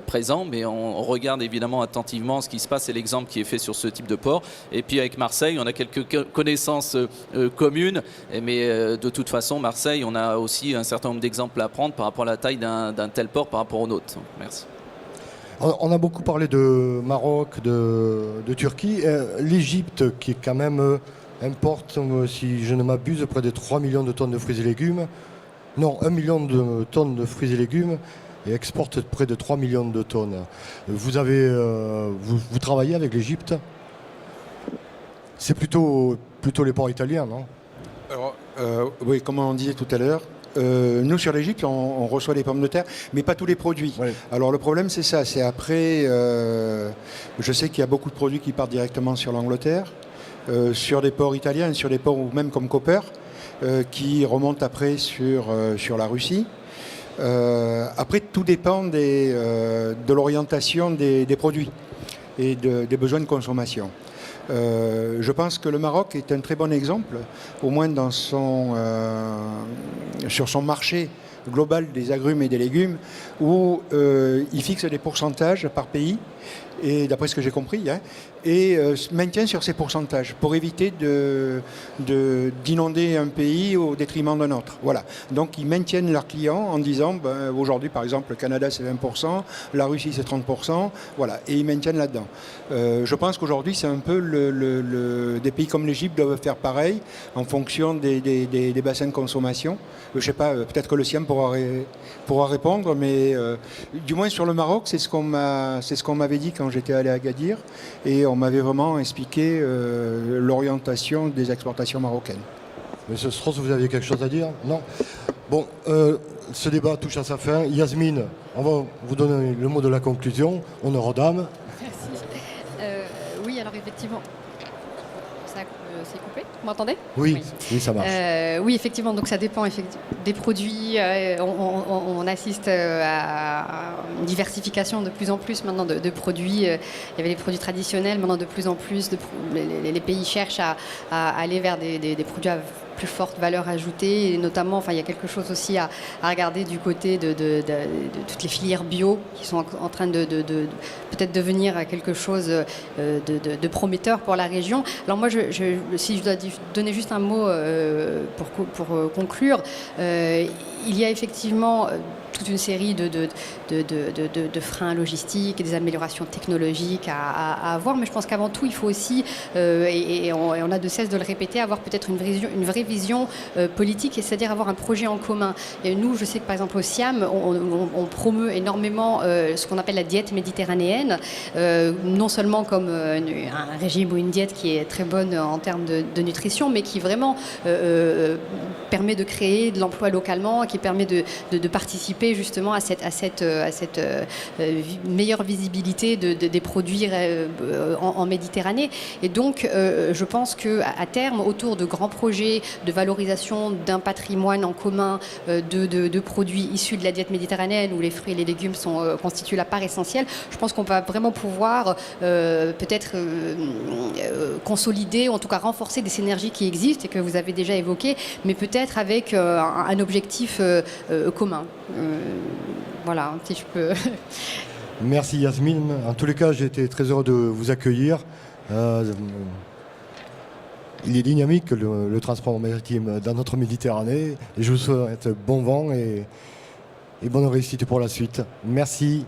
présent, mais on regarde évidemment attentivement ce qui se passe et l'exemple qui est fait sur ce type de port. Et puis avec Marseille, on a quelques connaissances communes, mais de toute façon Marseille, on a aussi un certain nombre d'exemples à prendre par rapport à la taille d'un tel port par rapport au nôtre. Merci.
On a beaucoup parlé de Maroc, de Turquie. L'Égypte, qui quand même importe, si je ne m'abuse, près de 3 millions de tonnes de fruits et légumes. Non, 1 million de tonnes de fruits et légumes et exporte près de 3 millions de tonnes. Vous travaillez avec l'Égypte? C'est plutôt les ports italiens, non?
Alors, oui, comme on disait tout à l'heure, nous, sur l'Égypte, on reçoit des pommes de terre, mais pas tous les produits. Oui. Alors, le problème, c'est ça. C'est après, je sais qu'il y a beaucoup de produits qui partent directement sur l'Angleterre, sur des ports italiens, sur des ports même comme Koper, qui remontent après sur la Russie. Après, tout dépend de l'orientation des produits et des besoins de consommation. Je pense que le Maroc est un très bon exemple, au moins sur son marché global des agrumes et des légumes, où il fixe des pourcentages par pays et d'après ce que j'ai compris, hein, et maintient sur ces pourcentages pour éviter d'inonder un pays au détriment d'un autre. Voilà. Donc ils maintiennent leurs clients en disant, aujourd'hui par exemple le Canada c'est 20%, la Russie c'est 30%, voilà, et ils maintiennent là-dedans. Je pense qu'aujourd'hui c'est un peu des pays comme l'Égypte doivent faire pareil en fonction des bassins de consommation. Je ne sais pas, peut-être que le SIAM pourra répondre, mais du moins sur le Maroc, c'est ce qu'on m'avait dit quand j'étais allé à Agadir, et on m'avait vraiment expliqué l'orientation des exportations marocaines.
Monsieur Strauss, vous aviez quelque chose à dire? Non? Bon, ce débat touche à sa fin. Yasmine, on va vous donner le mot de la conclusion. Honneur aux dames.
Merci. Oui, alors effectivement, c'est coupé. Vous m'entendez?
Oui, ça marche.
Oui, effectivement, donc ça dépend des produits. On assiste à une diversification de plus en plus maintenant de produits. Il y avait les produits traditionnels, maintenant de plus en plus, les pays cherchent à aller vers des produits à plus forte valeur ajoutée, et notamment, il y a quelque chose aussi à regarder du côté de toutes les filières bio qui sont en train de peut-être devenir quelque chose de prometteur pour la région. Alors moi, si je dois donner juste un mot pour conclure, il y a effectivement toute une série de freins logistiques et des améliorations technologiques à avoir, mais je pense qu'avant tout, il faut aussi, et on a de cesse de le répéter, avoir peut-être une vraie vision politique, et c'est-à-dire avoir un projet en commun. Et nous, je sais que par exemple au SIAM, on promeut énormément ce qu'on appelle la diète méditerranéenne, non seulement comme un régime ou une diète qui est très bonne en termes de nutrition, mais qui vraiment permet de créer de l'emploi localement, qui permet de participer justement à cette meilleure visibilité des produits en Méditerranée. Et donc, je pense qu'à terme, autour de grands projets de valorisation d'un patrimoine en commun de produits issus de la diète méditerranéenne, où les fruits et les légumes constituent la part essentielle, je pense qu'on va vraiment pouvoir peut-être consolider, ou en tout cas renforcer des synergies qui existent et que vous avez déjà évoquées, mais peut-être avec un objectif commun. Voilà, si je peux.
Merci Yasmine. En tous les cas, j'ai été très heureux de vous accueillir. Il est dynamique le transport maritime dans notre Méditerranée, et je vous souhaite bon vent et bonne réussite pour la suite. Merci.